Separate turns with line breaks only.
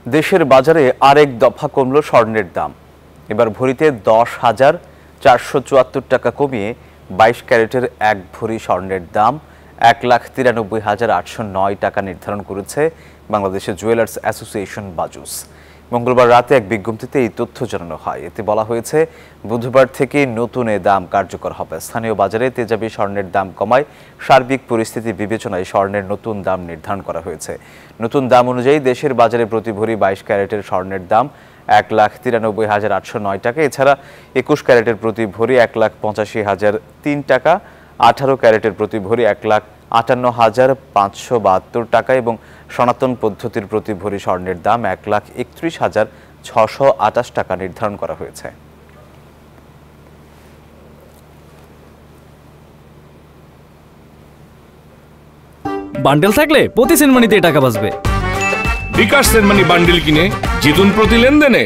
দেশের বাজারে আরেক দফা কমল স্বর্ণের দাম। এবার ভরিতে 10,474 টাকা কমিয়ে 22 ক্যারেটের 1 ভরি স্বর্ণের দাম 1,93,809 টাকা নির্ধারণ করেছে বাংলাদেশের জুয়েলার্স অ্যাসোসিয়েশন বাজুস। মঙ্গলবার রাতে এক বিজ্ঞপ্তিতে এই তথ্য জানানো হয়। এতে বলা হয়েছে, বুধবার থেকে নতুন এ দাম কার্যকর হবে। স্থানীয় বাজারে তেজাবি স্বর্ণের দাম কমায় সার্বিক পরিস্থিতি বিবেচনায় স্বর্ণের নতুন দাম নির্ধারণ করা হয়েছে। নতুন দাম অনুযায়ী দেশের বাজারে প্রতি ভরি 22 ক্যারেটের স্বর্ণের দাম 1,93,809 টাকা। এছাড়া 21 ক্যারেটের প্রতি ভরি 1,85,003 টাকা, 18 ক্যারেটের প্রতি ভরি 1,58,572 টাকা এবং সনাতন পদ্ধতির প্রতি ভরি স্বর্ণের দাম 1,31,628 টাকা নির্ধারণ করা হয়েছে।
বান্ডেল থাকলে প্রতি সেনমানিতে টাকা বাঁচবে।
বিকাশ সেনমানি বান্ডেল কিনে জিতুন প্রতি লেনদেনে।